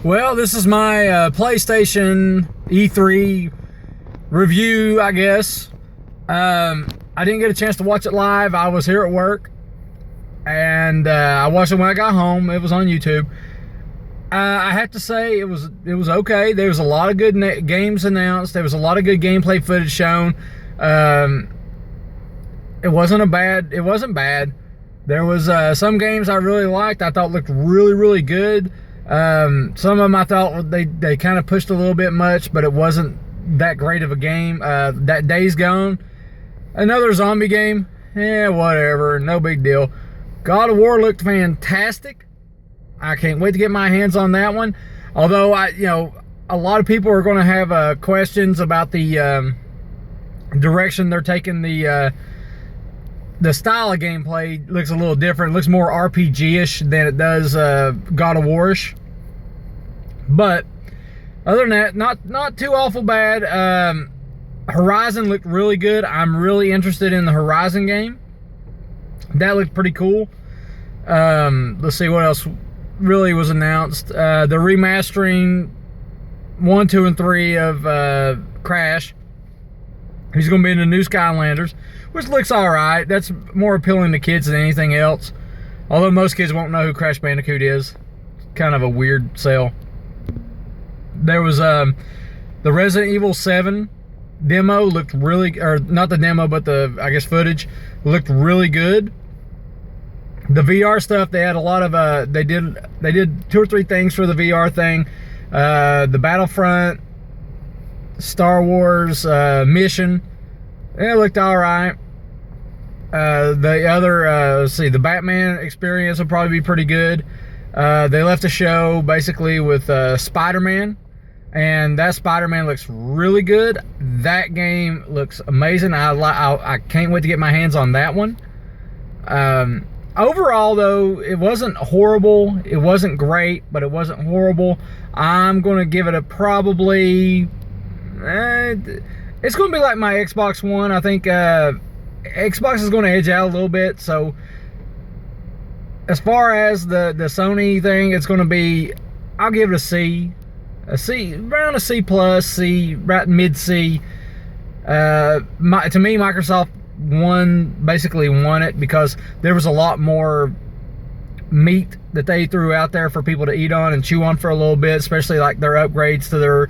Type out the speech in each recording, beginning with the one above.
Well, this is my PlayStation E3 review, I guess. I didn't get a chance to watch it live. I was here at work, and I watched it when I got home. It was on YouTube. I have to say it was okay. There was a lot of good games announced. There was a lot of good gameplay footage shown. It wasn't bad. There was some games I really liked. I thought looked really good. Some of them I thought they kind of pushed a little bit much, but it wasn't that great of a game. That Days Gone, another zombie game, whatever, no big deal. God of War looked fantastic. I can't wait to get my hands on that one. Although a lot of people are going to have questions about the direction they're taking the style of gameplay. Looks a little different. It looks more RPG-ish than it does God of War-ish. But other than that, not too awful bad. Horizon looked really good. I'm really interested in the Horizon game. That looked pretty cool. Let's see what else really was announced. The remastering 1, 2, and 3 of Crash. He's going to be in the new Skylanders, which looks alright. That's more appealing to kids than anything else. Although most kids won't know who Crash Bandicoot is. Kind of a weird sell. There was the Resident Evil 7 demo looked really, or not the demo, but the, I guess, footage looked really good. The VR stuff, they had a lot of, they did 2 or 3 things for the VR thing. The Battlefront, Star Wars mission, it looked alright. The other, let's see, the Batman experience will probably be pretty good. They left a show basically with Spider-Man, and that Spider-Man looks really good. That game looks amazing. I can't wait to get my hands on that one. Overall, though, it wasn't horrible. It wasn't great, but it wasn't horrible. I'm going to give it a probably... it's going to be like my Xbox One. I think Xbox is going to edge out a little bit. So as far as the Sony thing, it's going to be, I'll give it a C, around a C plus, C, right mid C. To me, Microsoft basically won it because there was a lot more meat that they threw out there for people to eat on and chew on for a little bit, especially like their upgrades to their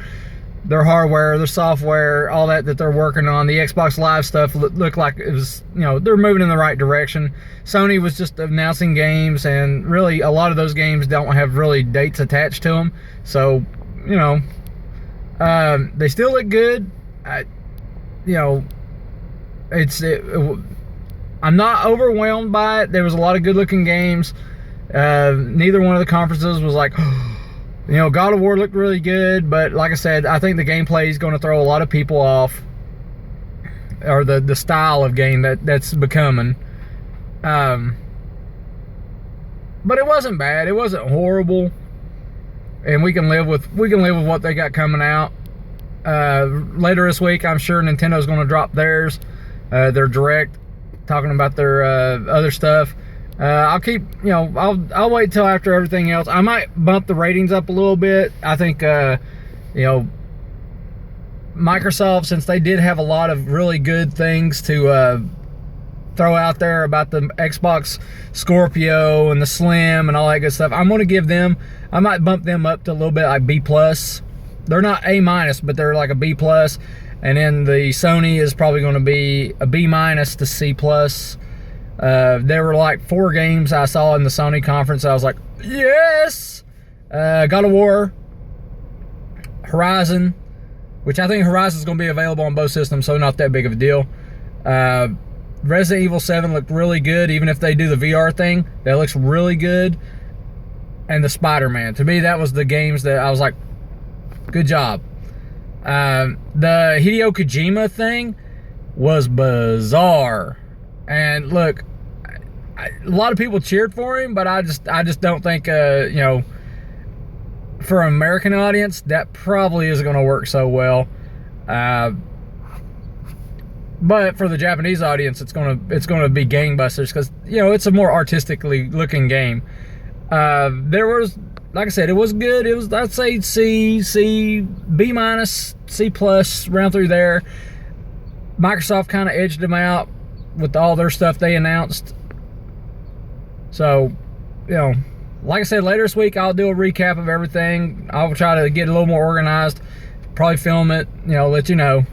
hardware, their software, all that they're working on. The Xbox Live stuff looked like it was, they're moving in the right direction. Sony was just announcing games, and really a lot of those games don't have really dates attached to them. So, they still look good. I'm not overwhelmed by it. There was a lot of good looking games. Neither one of the conferences was like, God of War looked really good, but like I said, I think the gameplay is going to throw a lot of people off, or the style of game that's becoming. But it wasn't bad. It wasn't horrible, and we can live with what they got coming out. Later this week, I'm sure Nintendo's going to drop their direct, talking about their other stuff. I'll keep, I'll wait till after everything else. I might bump the ratings up a little bit. I think, Microsoft, since they did have a lot of really good things to throw out there about the Xbox Scorpio and the Slim and all that good stuff, I'm going to give them, I might bump them up to a little bit like B+. They're not A-, but they're like a B+. And then the Sony is probably going to be a B- to C+. There were like 4 games I saw in the Sony conference. I was like, yes! God of War, Horizon, which I think Horizon is going to be available on both systems, so not that big of a deal. Resident Evil 7 looked really good, even if they do the VR thing. That looks really good. And the Spider-Man. To me, that was the games that I was like, good job. The Hideo Kojima thing was bizarre. And look, a lot of people cheered for him, but I just don't think, for an American audience, that probably isn't going to work so well. But for the Japanese audience, it's going to be gangbusters because it's a more artistically looking game. There was like I said, it was good. It was, I'd say C, B minus, C plus, round through there. Microsoft kind of edged them out with all their stuff they announced. So, you know, like I said, later this week I'll do a recap of everything. I'll try to get a little more organized, probably film it, you know, let you know.